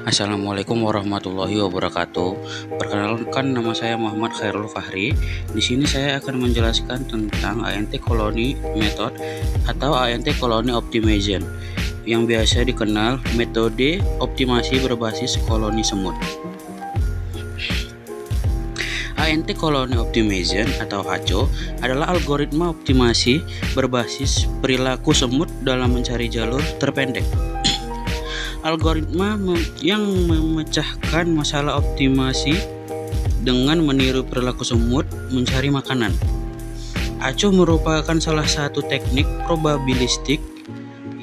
Assalamualaikum warahmatullahi wabarakatuh. Perkenalkan, nama saya Muhammad Khairul Fahri. Di sini saya akan menjelaskan tentang ANT Colony Method atau ANT Colony Optimization yang biasa dikenal metode optimasi berbasis koloni semut. ANT Colony Optimization atau ACO adalah algoritma optimasi berbasis perilaku semut dalam mencari jalur terpendek. Algoritma yang memecahkan masalah optimasi dengan meniru perilaku semut mencari makanan. ACO merupakan salah satu teknik probabilistik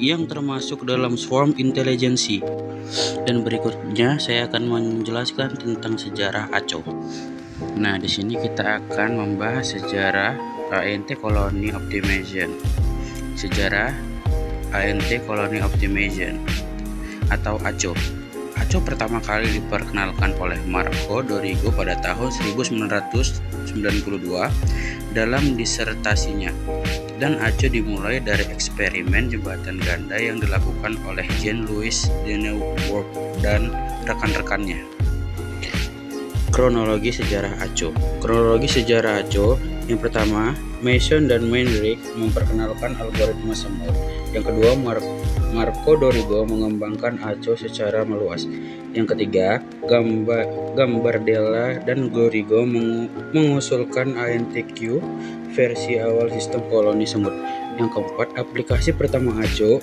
yang termasuk dalam swarm intelligence. Dan berikutnya saya akan menjelaskan tentang sejarah ACO. Nah, di sini kita akan membahas sejarah ANT Colony Optimization. Sejarah ANT Colony Optimization atau ACO. ACO pertama kali diperkenalkan oleh Marco Dorigo pada tahun 1992 dalam disertasinya. Dan ACO dimulai dari eksperimen jembatan ganda yang dilakukan oleh Jean-Louis Deneuve dan rekan-rekannya. Kronologi sejarah ACO. Kronologi sejarah ACO: yang pertama, Mason dan Manrique memperkenalkan algoritma semut. Yang kedua, Marco Dorigo mengembangkan ACO secara meluas. Yang ketiga, Gambardella dan Dorigo mengusulkan ANTQ versi awal sistem koloni semut. Yang keempat, aplikasi pertama ACO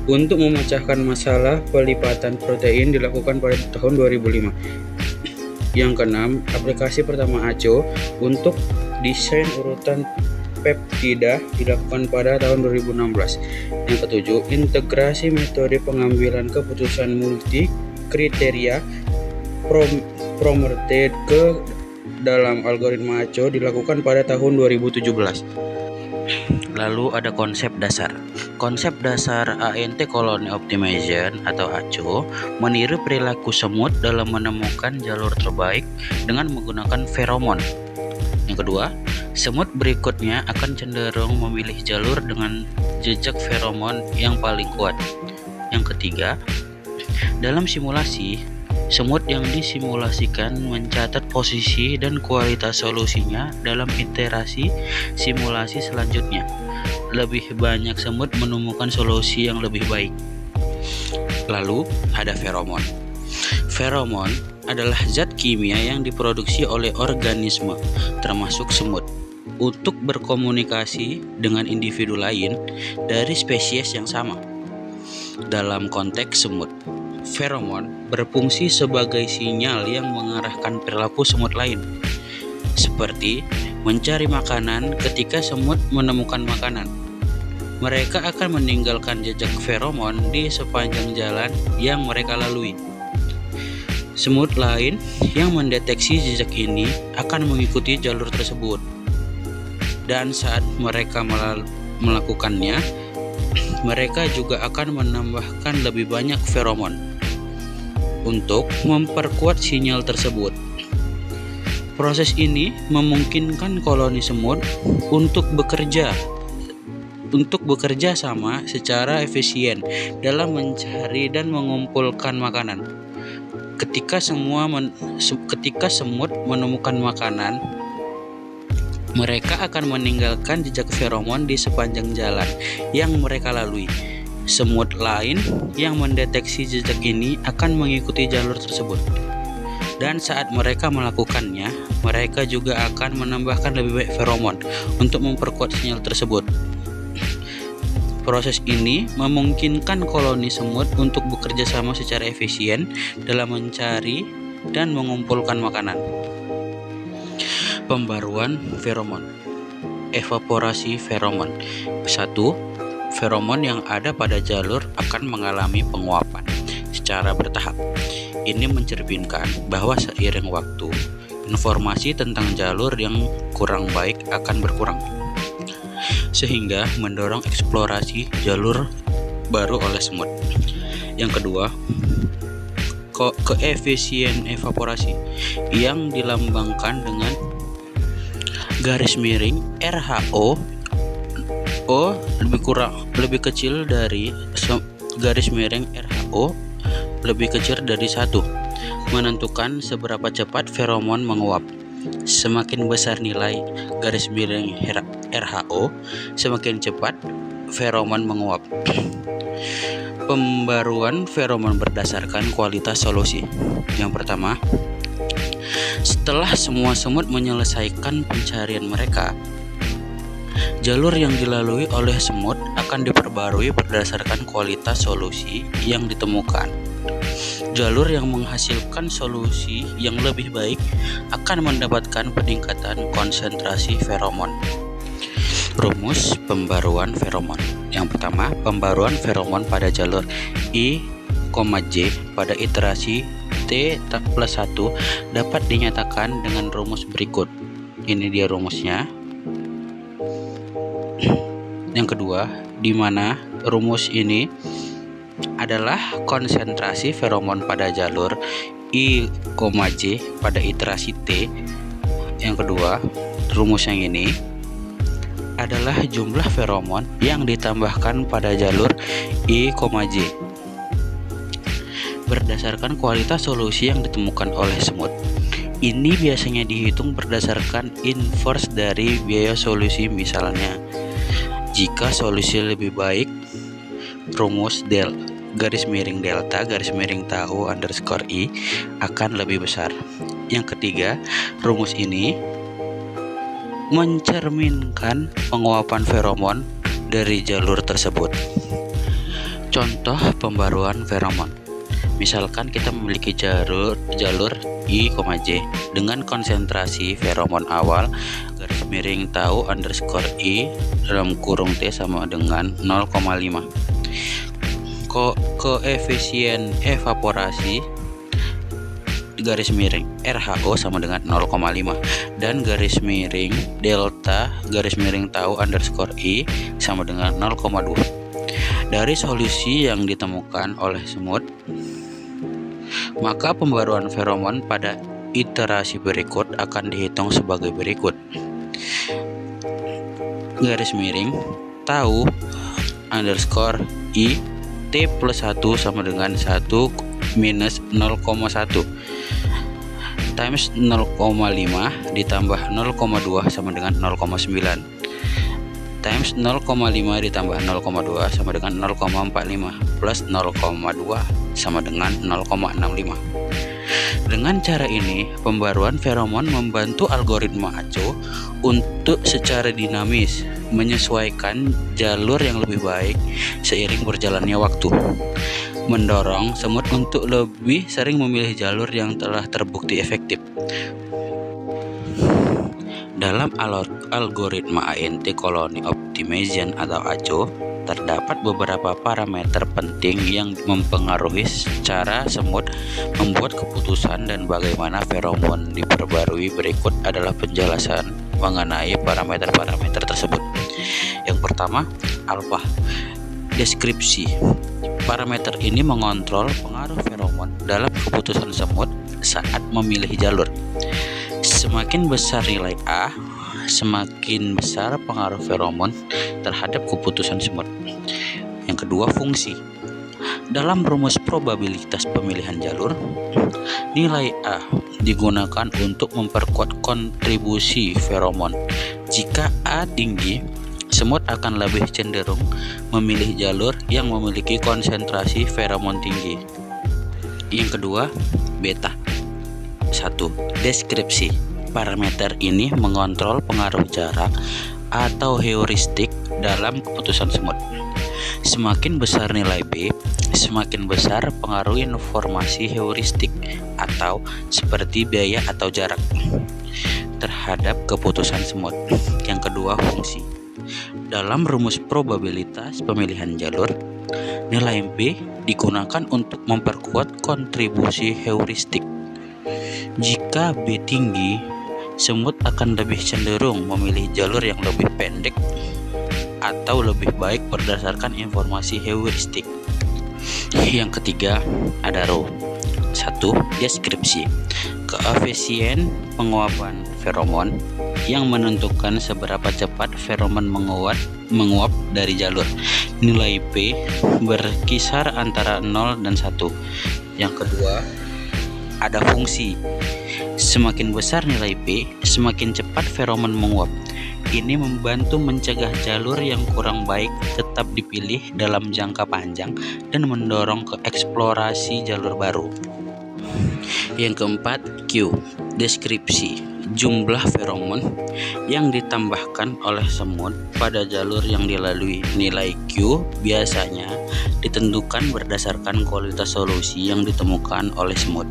untuk memecahkan masalah pelipatan protein dilakukan pada tahun 2005. Yang keenam, aplikasi pertama ACO untuk desain urutan peptida dilakukan pada tahun 2016. Yang ketujuh, integrasi metode pengambilan keputusan multi kriteria Promerted ke dalam algoritma ACO dilakukan pada tahun 2017. Lalu ada konsep dasar. Konsep dasar ANT Colony Optimization atau ACO meniru perilaku semut dalam menemukan jalur terbaik dengan menggunakan feromon. Yang kedua, semut berikutnya akan cenderung memilih jalur dengan jejak feromon yang paling kuat. Yang ketiga, dalam simulasi, semut yang disimulasikan mencatat posisi dan kualitas solusinya dalam iterasi simulasi selanjutnya. Lebih banyak semut menemukan solusi yang lebih baik. Lalu ada feromon. Feromon adalah zat kimia yang diproduksi oleh organisme, termasuk semut, untuk berkomunikasi dengan individu lain dari spesies yang sama. Dalam konteks semut, feromon berfungsi sebagai sinyal yang mengarahkan perilaku semut lain, seperti mencari makanan. Ketika semut menemukan makanan, mereka akan meninggalkan jejak feromon di sepanjang jalan yang mereka lalui. Semut lain yang mendeteksi jejak ini akan mengikuti jalur tersebut, dan saat mereka melakukannya, mereka juga akan menambahkan lebih banyak feromon untuk memperkuat sinyal tersebut. Proses ini memungkinkan koloni semut untuk bekerja sama secara efisien dalam mencari dan mengumpulkan makanan. Ketika semut menemukan makanan, mereka akan meninggalkan jejak feromon di sepanjang jalan yang mereka lalui. Semut lain yang mendeteksi jejak ini akan mengikuti jalur tersebut, dan saat mereka melakukannya, mereka juga akan menambahkan lebih banyak feromon untuk memperkuat sinyal tersebut. Proses ini memungkinkan koloni semut untuk bekerja sama secara efisien dalam mencari dan mengumpulkan makanan. Pembaruan feromon. Evaporasi feromon. 1. Feromon yang ada pada jalur akan mengalami penguapan secara bertahap. Ini mencerminkan bahwa seiring waktu, informasi tentang jalur yang kurang baik akan berkurang, sehingga mendorong eksplorasi jalur baru oleh semut. Yang kedua, koefisien evaporasi yang dilambangkan dengan garis miring RHO lebih kecil dari garis miring RHO lebih kecil dari 1. Menentukan seberapa cepat feromon menguap. Semakin besar nilai garis miring RHO, semakin cepat feromon menguap. Pembaruan feromon berdasarkan kualitas solusi. Yang pertama, setelah semua semut menyelesaikan pencarian mereka, jalur yang dilalui oleh semut akan diperbarui berdasarkan kualitas solusi yang ditemukan. Jalur yang menghasilkan solusi yang lebih baik akan mendapatkan peningkatan konsentrasi feromon. Rumus pembaruan feromon. Yang pertama, pembaruan feromon pada jalur I, J pada iterasi T+1 dapat dinyatakan dengan rumus berikut. Ini dia rumusnya. Yang kedua, di mana rumus ini adalah konsentrasi feromon pada jalur I, J pada iterasi T. Yang kedua, rumus yang ini adalah jumlah feromon yang ditambahkan pada jalur I, J berdasarkan kualitas solusi yang ditemukan oleh semut. Ini biasanya dihitung berdasarkan inverse dari biaya solusi. Misalnya, jika solusi lebih baik, rumus garis miring delta garis miring tahu underscore I akan lebih besar. Yang ketiga, rumus ini mencerminkan penguapan feromon dari jalur tersebut. Contoh pembaruan feromon. Misalkan kita memiliki jalur I, J dengan konsentrasi feromon awal garis miring tahu underscore I dalam kurung T sama dengan 0,5. Koefisien evaporasi garis miring RHO sama dengan 0,5 dan garis miring delta garis miring tahu underscore I sama dengan 0,2. Dari solusi yang ditemukan oleh semut, maka pembaruan feromon pada iterasi berikut akan dihitung sebagai berikut. Garis miring tahu underscore I T+1 sama dengan 1 minus 0,1 times 0,5 ditambah 0,2 sama dengan 0,9 times 0,5 ditambah 0,2 sama dengan 0,45 plus 0,2 sama dengan 0,65. Dengan cara ini, pembaruan feromon membantu algoritma ACO untuk secara dinamis menyesuaikan jalur yang lebih baik seiring berjalannya waktu, mendorong semut untuk lebih sering memilih jalur yang telah terbukti efektif. Dalam algoritma ANT Colony Optimization atau ACO, terdapat beberapa parameter penting yang mempengaruhi cara semut membuat keputusan, dan bagaimana feromon diperbarui berikut adalah penjelasan mengenai parameter-parameter tersebut. Yang pertama, alfa. Deskripsi. Parameter ini mengontrol pengaruh feromon dalam keputusan semut saat memilih jalur. Semakin besar nilai A, semakin besar pengaruh feromon terhadap keputusan semut. Yang kedua, fungsi. Dalam rumus probabilitas pemilihan jalur, nilai A digunakan untuk memperkuat kontribusi feromon. Jika A tinggi, semut akan lebih cenderung memilih jalur yang memiliki konsentrasi feromon tinggi. Yang kedua, beta. 1. Deskripsi. Parameter ini mengontrol pengaruh jarak atau heuristik dalam keputusan semut. Semakin besar nilai B, semakin besar pengaruh informasi heuristik atau seperti biaya atau jarak terhadap keputusan semut. Yang kedua, fungsi. Dalam rumus probabilitas pemilihan jalur, nilai B digunakan untuk memperkuat kontribusi heuristik. Jika B tinggi, semut akan lebih cenderung memilih jalur yang lebih pendek atau lebih baik berdasarkan informasi heuristik. Yang ketiga, ada rho. 1. 1. Deskripsi. Koefisien penguapan feromon yang menentukan seberapa cepat feromon menguap dari jalur. Nilai P berkisar antara 0 dan 1. Yang kedua, ada fungsi. Semakin besar nilai P, semakin cepat feromon menguap. Ini membantu mencegah jalur yang kurang baik tetap dipilih dalam jangka panjang dan mendorong ke eksplorasi jalur baru. Yang keempat, Q. Deskripsi. Jumlah feromon yang ditambahkan oleh semut pada jalur yang dilalui. Nilai Q biasanya ditentukan berdasarkan kualitas solusi yang ditemukan oleh semut.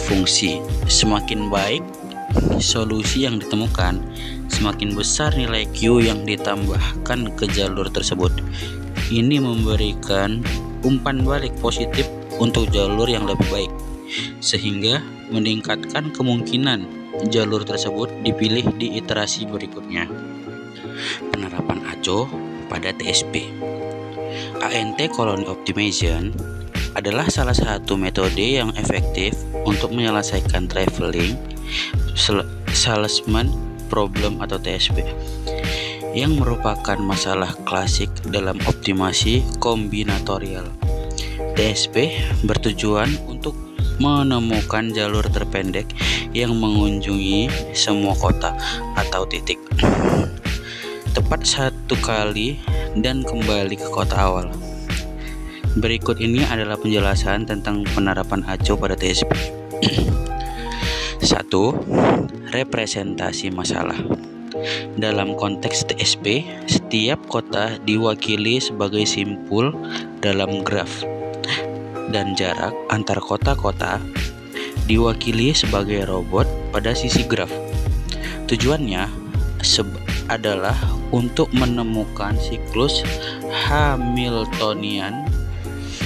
Fungsi. Semakin baik solusi yang ditemukan, semakin besar nilai Q yang ditambahkan ke jalur tersebut. Ini memberikan umpan balik positif untuk jalur yang lebih baik, sehingga meningkatkan kemungkinan jalur tersebut dipilih di iterasi berikutnya. Penerapan ACO pada TSP. ANT Colony Optimization adalah salah satu metode yang efektif untuk menyelesaikan traveling salesman problem atau TSP, yang merupakan masalah klasik dalam optimasi kombinatorial. TSP bertujuan untuk menemukan jalur terpendek yang mengunjungi semua kota atau titik tepat satu kali dan kembali ke kota awal. Berikut ini adalah penjelasan tentang penerapan ACO pada TSP. 1. Representasi masalah. Dalam konteks TSP, setiap kota diwakili sebagai simpul dalam graf, dan jarak antar kota-kota diwakili sebagai robot pada sisi graf. Tujuannya adalah untuk menemukan siklus Hamiltonian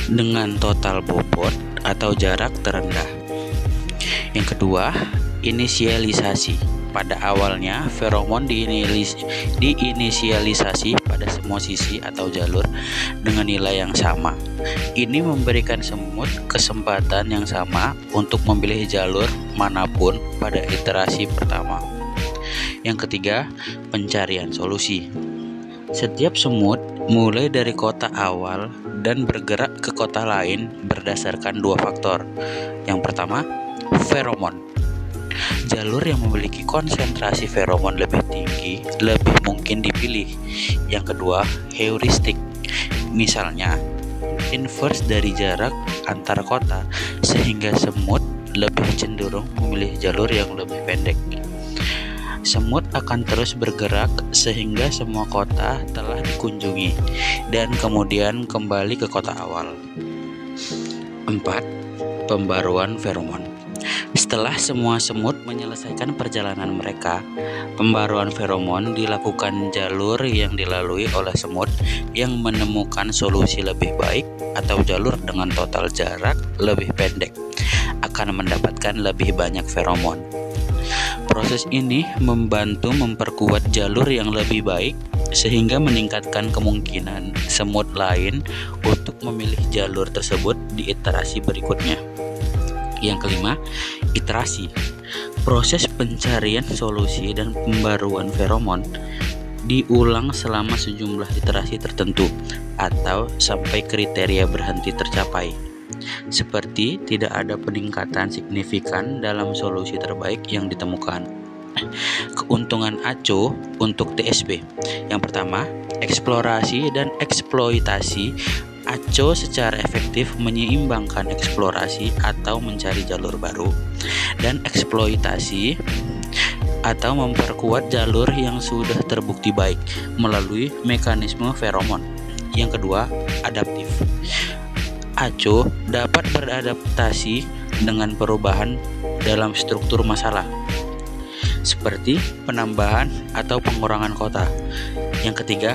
dengan total bobot atau jarak terendah. Yang kedua, inisialisasi. Pada awalnya, feromon diinisialisasi pada semua sisi atau jalur dengan nilai yang sama. Ini memberikan semut kesempatan yang sama untuk memilih jalur manapun pada iterasi pertama. Yang ketiga, pencarian solusi. Setiap semut mulai dari kota awal dan bergerak ke kota lain berdasarkan dua faktor. Yang pertama, feromon. Jalur yang memiliki konsentrasi feromon lebih tinggi lebih mungkin dipilih. Yang kedua, heuristik. Misalnya, inverse dari jarak antar kota, sehingga semut lebih cenderung memilih jalur yang lebih pendek. Semut akan terus bergerak sehingga semua kota telah dikunjungi dan kemudian kembali ke kota awal. 4. Pembaruan feromon. Setelah semua semut menyelesaikan perjalanan mereka, pembaruan feromon dilakukan jalur yang dilalui oleh semut yang menemukan solusi lebih baik atau jalur dengan total jarak lebih pendek akan mendapatkan lebih banyak feromon. Proses ini membantu memperkuat jalur yang lebih baik sehingga meningkatkan kemungkinan semut lain untuk memilih jalur tersebut di iterasi berikutnya. Yang kelima, iterasi. Proses pencarian solusi dan pembaruan feromon diulang selama sejumlah iterasi tertentu atau sampai kriteria berhenti tercapai. Seperti tidak ada peningkatan signifikan dalam solusi terbaik yang ditemukan. Keuntungan ACO untuk TSP. Yang pertama, eksplorasi dan eksploitasi. ACO secara efektif menyeimbangkan eksplorasi atau mencari jalur baru dan eksploitasi atau memperkuat jalur yang sudah terbukti baik melalui mekanisme feromon. Yang kedua, adaptif. ACO dapat beradaptasi dengan perubahan dalam struktur masalah, seperti penambahan atau pengurangan kota. Yang ketiga,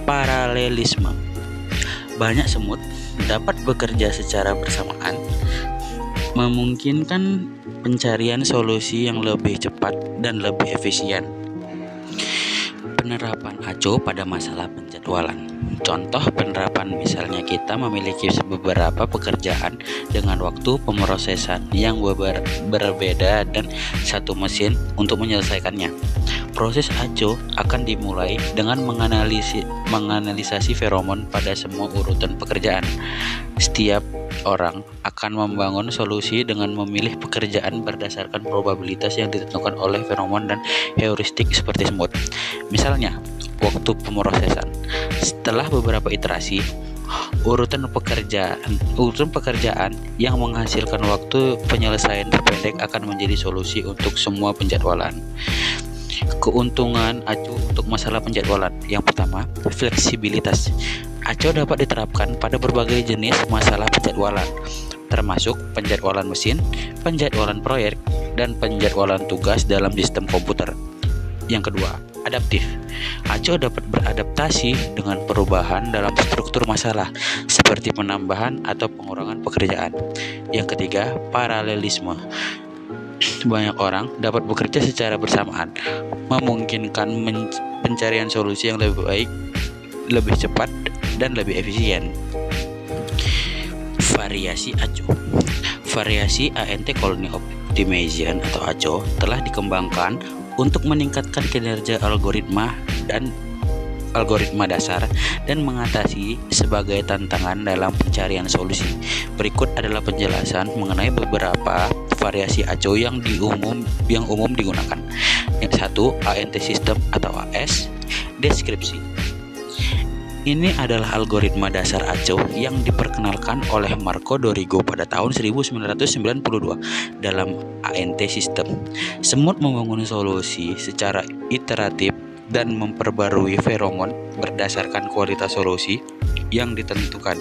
paralelisme. Banyak semut dapat bekerja secara bersamaan, memungkinkan pencarian solusi yang lebih cepat dan lebih efisien. Penerapan ACO pada masalah penjadwalan. Contoh penerapan misalnya kita memiliki beberapa pekerjaan dengan waktu pemrosesan yang berbeda dan satu mesin untuk menyelesaikannya. Proses ACO akan dimulai dengan menganalisasi feromon pada semua urutan pekerjaan. Setiap orang akan membangun solusi dengan memilih pekerjaan berdasarkan probabilitas yang ditentukan oleh feromon dan heuristik seperti semut. Misalnya, waktu pemrosesan. Setelah beberapa iterasi, urutan pekerjaan yang menghasilkan waktu penyelesaian terpendek akan menjadi solusi untuk semua penjadwalan. Keuntungan ACO untuk masalah penjadwalan. Yang pertama, fleksibilitas. ACO dapat diterapkan pada berbagai jenis masalah penjadwalan, termasuk penjadwalan mesin, penjadwalan proyek, dan penjadwalan tugas dalam sistem komputer. Yang kedua, adaptif. ACO dapat beradaptasi dengan perubahan dalam struktur masalah, seperti penambahan atau pengurangan pekerjaan. Yang ketiga, paralelisme. Banyak orang dapat bekerja secara bersamaan, memungkinkan pencarian solusi yang lebih baik, lebih cepat, dan lebih efisien. Variasi ACO. Variasi ANT Colony Optimization atau ACO telah dikembangkan untuk meningkatkan kinerja algoritma dasar dan mengatasi sebagai tantangan dalam pencarian solusi. Berikut adalah penjelasan mengenai beberapa variasi ACO yang umum digunakan. Yang satu, ANT System atau AS. Deskripsi. Ini adalah algoritma dasar ACO yang diperkenalkan oleh Marco Dorigo pada tahun 1992 dalam ANT System. Semut membangun solusi secara iteratif dan memperbarui feromon berdasarkan kualitas solusi yang ditentukan.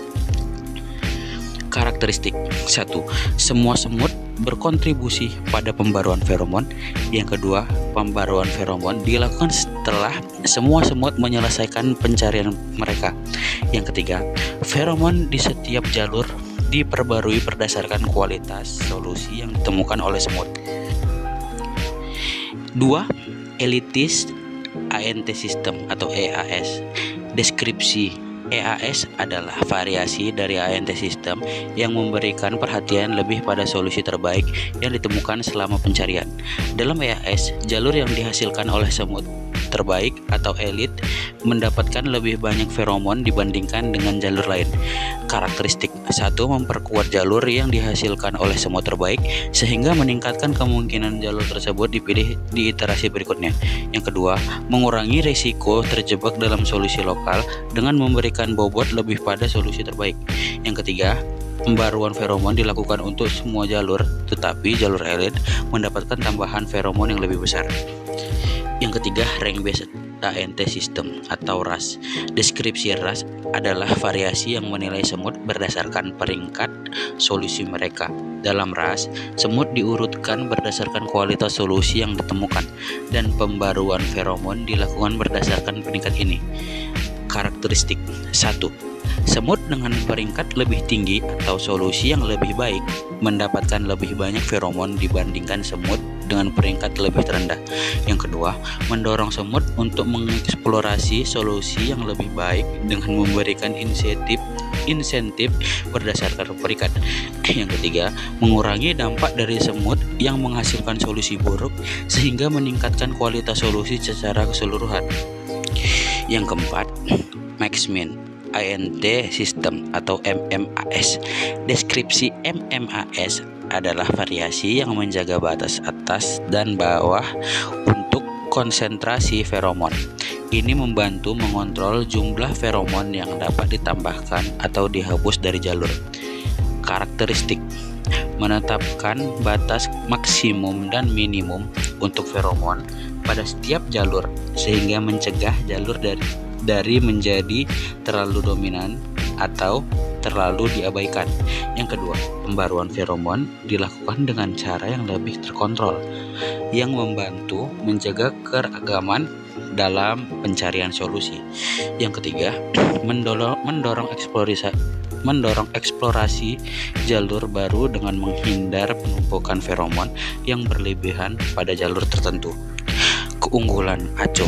Karakteristik. 1. Semua semut berkontribusi pada pembaruan feromon. Yang kedua, pembaruan feromon dilakukan setelah semua semut menyelesaikan pencarian mereka. Yang ketiga, feromon di setiap jalur diperbarui berdasarkan kualitas solusi yang ditemukan oleh semut. 2. Elitis ANT System atau EAS. Deskripsi. EAS adalah variasi dari ANT System yang memberikan perhatian lebih pada solusi terbaik yang ditemukan selama pencarian. Dalam EAS, jalur yang dihasilkan oleh semut terbaik atau elit mendapatkan lebih banyak feromon dibandingkan dengan jalur lain. Karakteristik. 1. Memperkuat jalur yang dihasilkan oleh semut terbaik sehingga meningkatkan kemungkinan jalur tersebut dipilih di iterasi berikutnya. Yang kedua, mengurangi risiko terjebak dalam solusi lokal dengan memberikan bobot lebih pada solusi terbaik. Yang ketiga, pembaruan feromon dilakukan untuk semua jalur, tetapi jalur elit mendapatkan tambahan feromon yang lebih besar. Yang ketiga, rank based ANT System atau RAS. Deskripsi RAS adalah variasi yang menilai semut berdasarkan peringkat solusi mereka. Dalam RAS, semut diurutkan berdasarkan kualitas solusi yang ditemukan dan pembaruan feromon dilakukan berdasarkan peringkat ini. Karakteristik. 1. Semut dengan peringkat lebih tinggi atau solusi yang lebih baik mendapatkan lebih banyak feromon dibandingkan semut dengan peringkat lebih terendah. Yang kedua, mendorong semut untuk mengeksplorasi solusi yang lebih baik dengan memberikan insentif berdasarkan peringkat. Yang ketiga, mengurangi dampak dari semut yang menghasilkan solusi buruk sehingga meningkatkan kualitas solusi secara keseluruhan. Yang keempat, Max-Min ANT System atau MMAS. Deskripsi MMAS adalah variasi yang menjaga batas atas dan bawah untuk konsentrasi feromon. Ini membantu mengontrol jumlah feromon yang dapat ditambahkan atau dihapus dari jalur. Karakteristik. Menetapkan batas maksimum dan minimum untuk feromon pada setiap jalur sehingga mencegah jalur dari menjadi terlalu dominan atau terlalu diabaikan. Yang kedua, pembaruan feromon dilakukan dengan cara yang lebih terkontrol yang membantu menjaga keragaman dalam pencarian solusi. Yang ketiga, mendorong eksplorasi jalur baru dengan menghindar penumpukan feromon yang berlebihan pada jalur tertentu. Keunggulan ACO.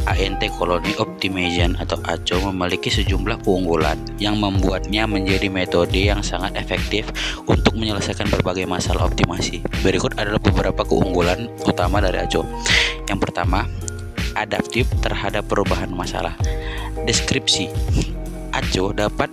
ANT Colony Optimization atau ACO memiliki sejumlah keunggulan yang membuatnya menjadi metode yang sangat efektif untuk menyelesaikan berbagai masalah optimasi. Berikut adalah beberapa keunggulan utama dari ACO. Yang pertama, adaptif terhadap perubahan masalah. Deskripsi. ACO dapat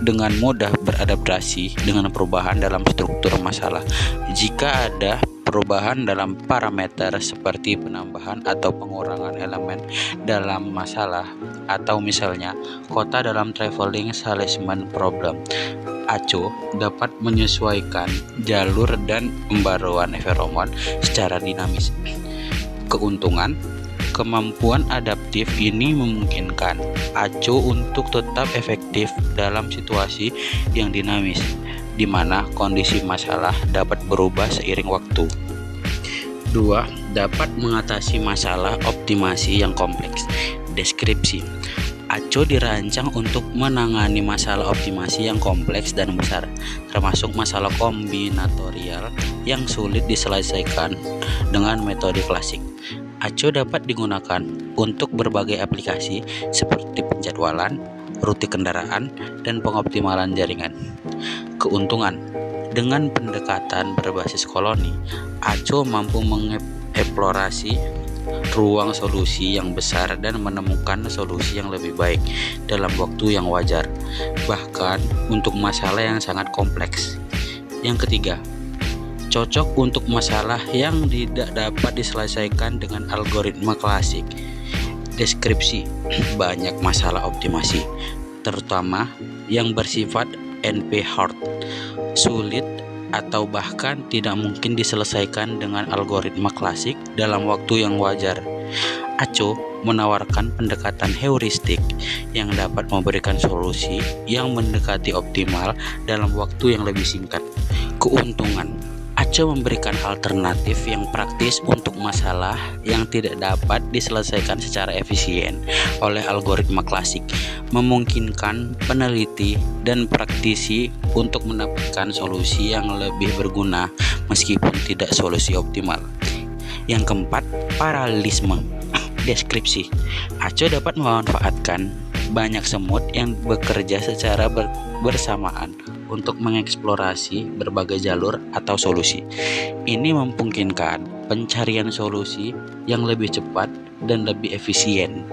dengan mudah beradaptasi dengan perubahan dalam struktur masalah. Jika ada perubahan dalam parameter seperti penambahan atau pengurangan elemen dalam masalah, atau misalnya kota dalam traveling salesman problem, ACO dapat menyesuaikan jalur dan pembaruan feromon secara dinamis. Keuntungan, kemampuan adaptif ini memungkinkan ACO untuk tetap efektif dalam situasi yang dinamis, di mana kondisi masalah dapat berubah seiring waktu. 2. Dapat mengatasi masalah optimasi yang kompleks. Deskripsi. ACO dirancang untuk menangani masalah optimasi yang kompleks dan besar, termasuk masalah kombinatorial yang sulit diselesaikan dengan metode klasik. ACO dapat digunakan untuk berbagai aplikasi seperti penjadwalan, rute kendaraan, dan pengoptimalan jaringan. Keuntungan, dengan pendekatan berbasis koloni, ACO mampu mengeksplorasi ruang solusi yang besar dan menemukan solusi yang lebih baik dalam waktu yang wajar, bahkan untuk masalah yang sangat kompleks. Yang ketiga, cocok untuk masalah yang tidak dapat diselesaikan dengan algoritma klasik. Deskripsi. Banyak masalah optimasi, terutama yang bersifat NP-hard, sulit atau bahkan tidak mungkin diselesaikan dengan algoritma klasik dalam waktu yang wajar. ACO menawarkan pendekatan heuristik yang dapat memberikan solusi yang mendekati optimal dalam waktu yang lebih singkat. Keuntungan, ACO memberikan alternatif yang praktis untuk masalah yang tidak dapat diselesaikan secara efisien oleh algoritma klasik, memungkinkan peneliti dan praktisi untuk mendapatkan solusi yang lebih berguna meskipun tidak solusi optimal. Yang keempat, paralelisme. Deskripsi. ACO dapat memanfaatkan banyak semut yang bekerja secara bersamaan untuk mengeksplorasi berbagai jalur atau solusi. Ini memungkinkan pencarian solusi yang lebih cepat dan lebih efisien.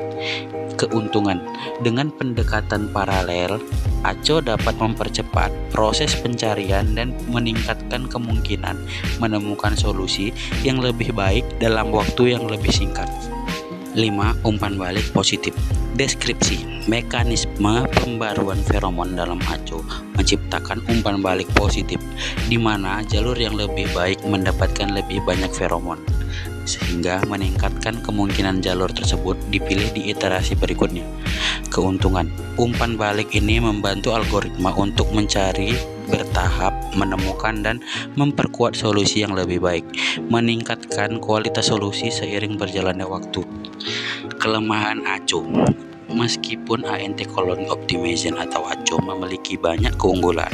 Keuntungan, dengan pendekatan paralel, ACO dapat mempercepat proses pencarian dan meningkatkan kemungkinan menemukan solusi yang lebih baik dalam waktu yang lebih singkat. 5. Umpan balik positif. Deskripsi. Mekanisme pembaruan feromon dalam ACO menciptakan umpan balik positif, di mana jalur yang lebih baik mendapatkan lebih banyak feromon, sehingga meningkatkan kemungkinan jalur tersebut dipilih di iterasi berikutnya. Keuntungan, umpan balik ini membantu algoritma untuk mencari bertahap, menemukan dan memperkuat solusi yang lebih baik, meningkatkan kualitas solusi seiring berjalannya waktu. Kelemahan ACO. Meskipun ANT Colony Optimization atau ACO memiliki banyak keunggulan,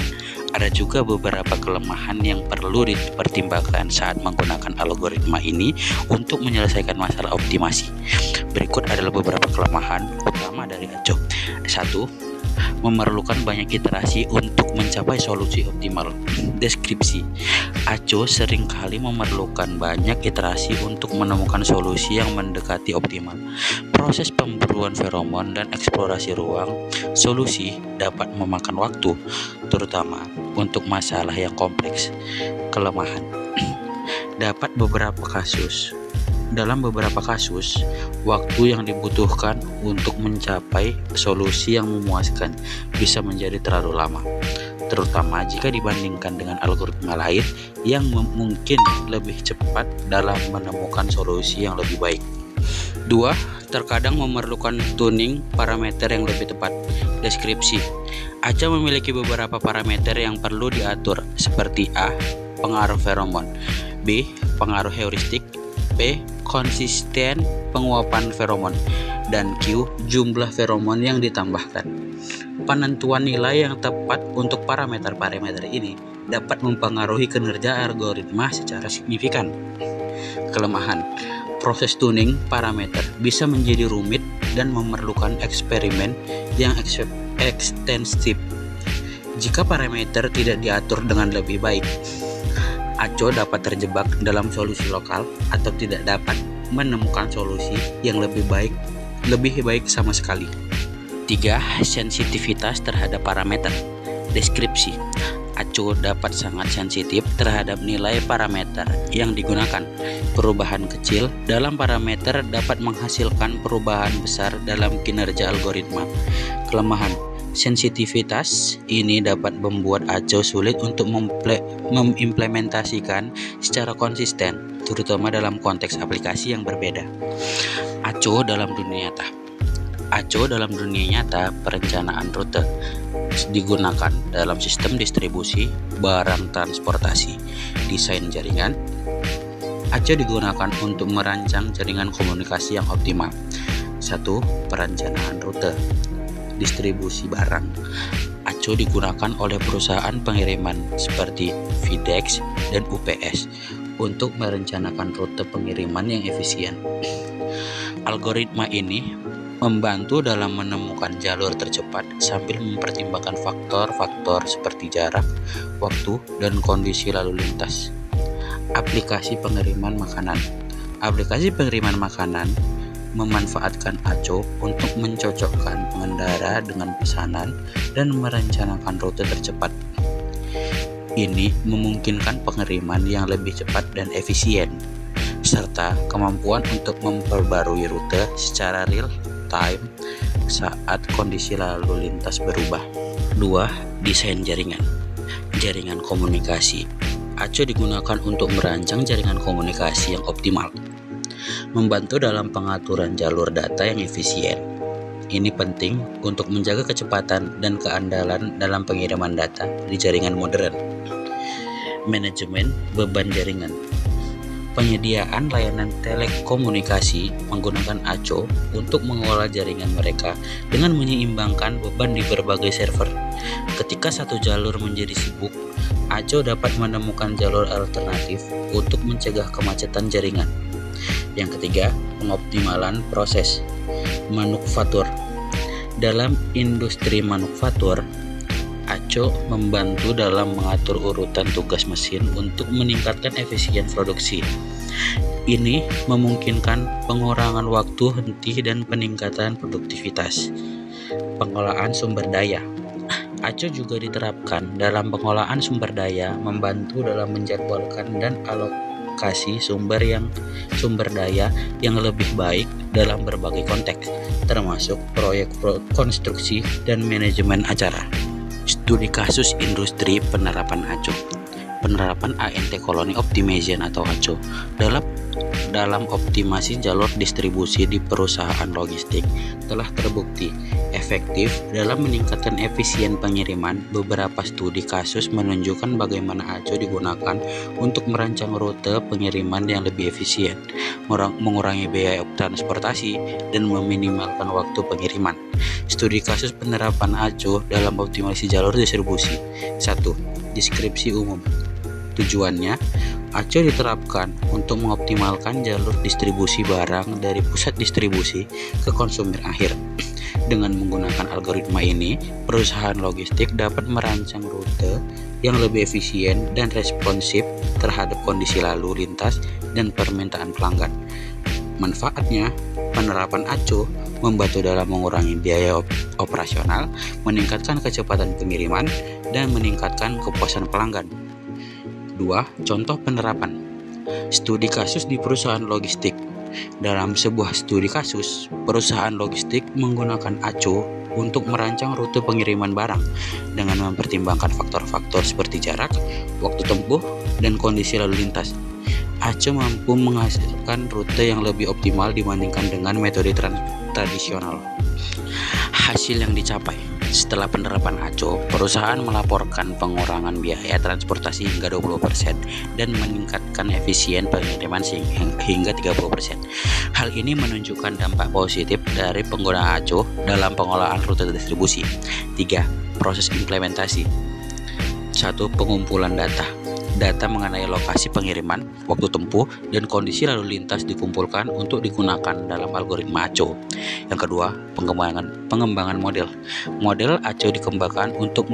ada juga beberapa kelemahan yang perlu dipertimbangkan saat menggunakan algoritma ini untuk menyelesaikan masalah optimasi. Berikut adalah beberapa kelemahan utama dari ACO. 1. Memerlukan banyak iterasi untuk mencapai solusi optimal. Deskripsi. ACO seringkali memerlukan banyak iterasi untuk menemukan solusi yang mendekati optimal. Proses pemburuan feromon dan eksplorasi ruang solusi dapat memakan waktu, terutama untuk masalah yang kompleks. Kelemahan. Dalam beberapa kasus, waktu yang dibutuhkan untuk mencapai solusi yang memuaskan bisa menjadi terlalu lama, terutama jika dibandingkan dengan algoritma lain yang mungkin lebih cepat dalam menemukan solusi yang lebih baik. 2. Terkadang memerlukan tuning parameter yang lebih tepat. Deskripsi. ACO memiliki beberapa parameter yang perlu diatur, seperti A. Pengaruh feromon, B. Pengaruh heuristik, P. Konsisten penguapan feromon, dan Q. Jumlah feromon yang ditambahkan. Penentuan nilai yang tepat untuk parameter-parameter ini dapat mempengaruhi kinerja algoritma secara signifikan. Kelemahan. Proses tuning parameter bisa menjadi rumit dan memerlukan eksperimen yang ekstensif. Jika parameter tidak diatur dengan lebih baik, Aco dapat terjebak dalam solusi lokal atau tidak dapat menemukan solusi yang lebih baik sama sekali. 3. Sensitivitas terhadap parameter. Deskripsi. Aco dapat sangat sensitif terhadap nilai parameter yang digunakan. Perubahan kecil dalam parameter dapat menghasilkan perubahan besar dalam kinerja algoritma. Kelemahan. Sensitivitas ini dapat membuat Aco sulit untuk mengimplementasikan secara konsisten, terutama dalam konteks aplikasi yang berbeda. Aco dalam dunia nyata. Aco dalam dunia nyata, perencanaan rute digunakan dalam sistem distribusi barang transportasi. Desain jaringan. Aco digunakan untuk merancang jaringan komunikasi yang optimal. 1. Perencanaan rute distribusi barang. Aco digunakan oleh perusahaan pengiriman seperti FedEx dan UPS untuk merencanakan rute pengiriman yang efisien. Algoritma ini membantu dalam menemukan jalur tercepat sambil mempertimbangkan faktor-faktor seperti jarak, waktu, dan kondisi lalu lintas. Aplikasi pengiriman makanan. Aplikasi pengiriman makanan memanfaatkan Aco untuk mencocokkan pengendara dengan pesanan dan merencanakan rute tercepat. Ini memungkinkan pengiriman yang lebih cepat dan efisien, serta kemampuan untuk memperbarui rute secara real time saat kondisi lalu lintas berubah. 2. Desain jaringan. Jaringan komunikasi. Aco digunakan untuk merancang jaringan komunikasi yang optimal, membantu dalam pengaturan jalur data yang efisien. Ini penting untuk menjaga kecepatan dan keandalan dalam pengiriman data di jaringan modern. Manajemen beban jaringan. Penyediaan layanan telekomunikasi menggunakan Aco untuk mengelola jaringan mereka dengan menyeimbangkan beban di berbagai server. Ketika satu jalur menjadi sibuk, Aco dapat menemukan jalur alternatif untuk mencegah kemacetan jaringan. Yang ketiga, pengoptimalan proses manufaktur. Dalam industri manufaktur, Aco membantu dalam mengatur urutan tugas mesin untuk meningkatkan efisien produksi. Ini memungkinkan pengurangan waktu henti dan peningkatan produktivitas. Pengolahan sumber daya. Aco juga diterapkan dalam pengolahan sumber daya, membantu dalam menjadwalkan dan alokasi sumber daya yang lebih baik dalam berbagai konteks, termasuk proyek konstruksi dan manajemen acara. Studi kasus industri penerapan Aco. Penerapan ANT Colony Optimization atau Aco dalam optimasi jalur distribusi di perusahaan logistik telah terbukti efektif dalam meningkatkan efisien pengiriman. Beberapa studi kasus menunjukkan bagaimana Aco digunakan untuk merancang rute pengiriman yang lebih efisien, mengurangi biaya transportasi, dan meminimalkan waktu pengiriman. Studi kasus penerapan Aco dalam optimasi jalur distribusi. 1. Deskripsi umum. Tujuannya, Aco diterapkan untuk mengoptimalkan jalur distribusi barang dari pusat distribusi ke konsumen akhir. Dengan menggunakan algoritma ini, perusahaan logistik dapat merancang rute yang lebih efisien dan responsif terhadap kondisi lalu lintas dan permintaan pelanggan. Manfaatnya, penerapan Aco membantu dalam mengurangi biaya operasional, meningkatkan kecepatan pengiriman, dan meningkatkan kepuasan pelanggan. 2. Contoh penerapan. Studi kasus di perusahaan logistik. Dalam sebuah studi kasus, perusahaan logistik menggunakan Aco untuk merancang rute pengiriman barang dengan mempertimbangkan faktor-faktor seperti jarak, waktu tempuh, dan kondisi lalu lintas. Aco mampu menghasilkan rute yang lebih optimal dibandingkan dengan metode tradisional. Hasil yang dicapai. Setelah penerapan Aco, perusahaan melaporkan pengurangan biaya transportasi hingga 20% dan meningkatkan efisien pengiriman hingga 30%. Hal ini menunjukkan dampak positif dari penggunaan Aco dalam pengolahan rute distribusi. 3. Proses implementasi. 1. Pengumpulan data. Data mengenai lokasi pengiriman, waktu tempuh, dan kondisi lalu lintas dikumpulkan untuk digunakan dalam algoritma ACO. Yang kedua, pengembangan model. Model ACO dikembangkan untuk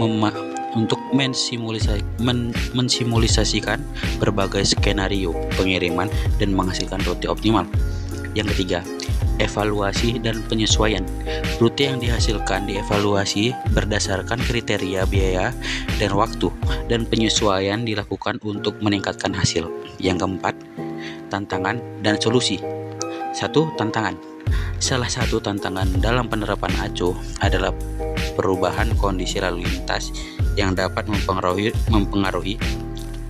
mensimulisasikan berbagai skenario pengiriman dan menghasilkan rute optimal. Yang ketiga, evaluasi dan penyesuaian. Rute yang dihasilkan dievaluasi berdasarkan kriteria biaya dan waktu, dan penyesuaian dilakukan untuk meningkatkan hasil. Yang keempat, tantangan dan solusi. 1. Tantangan. Salah satu tantangan dalam penerapan ACO adalah perubahan kondisi lalu lintas yang dapat mempengaruhi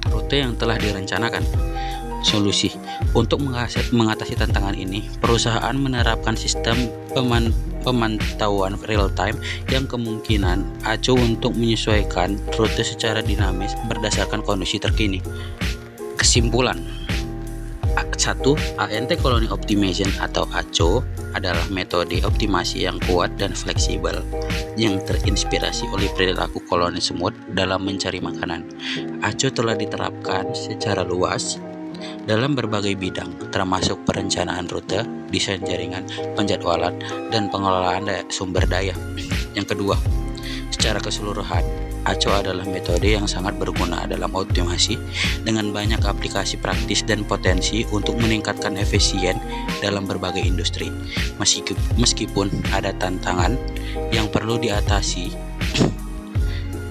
rute yang telah direncanakan. Solusi. Untuk mengatasi tantangan ini, perusahaan menerapkan sistem pemantauan real time yang kemungkinan ACO untuk menyesuaikan rute secara dinamis berdasarkan kondisi terkini. Kesimpulan. 1. ANT Colony Optimization atau ACO adalah metode optimasi yang kuat dan fleksibel yang terinspirasi oleh perilaku koloni semut dalam mencari makanan. ACO telah diterapkan secara luas dalam berbagai bidang, termasuk perencanaan rute, desain jaringan, penjadwalan, dan pengelolaan sumber daya. Yang kedua, secara keseluruhan, ACO adalah metode yang sangat berguna dalam optimasi dengan banyak aplikasi praktis dan potensi untuk meningkatkan efisien dalam berbagai industri. Meskipun ada tantangan yang perlu diatasi,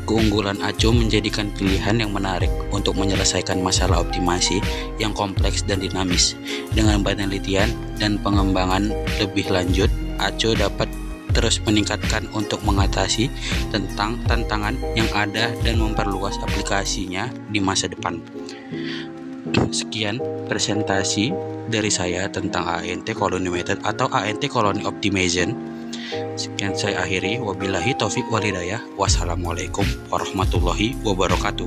keunggulan ACO menjadikan pilihan yang menarik untuk menyelesaikan masalah optimasi yang kompleks dan dinamis. Dengan penelitian dan pengembangan lebih lanjut, ACO dapat terus meningkatkan untuk mengatasi tentang tantangan yang ada dan memperluas aplikasinya di masa depan. Sekian presentasi dari saya tentang ANT Colony Method atau ANT Colony Optimization. Sekian saya akhiri, wabillahi taufik walhidayah. Wassalamualaikum warahmatullahi wabarakatuh.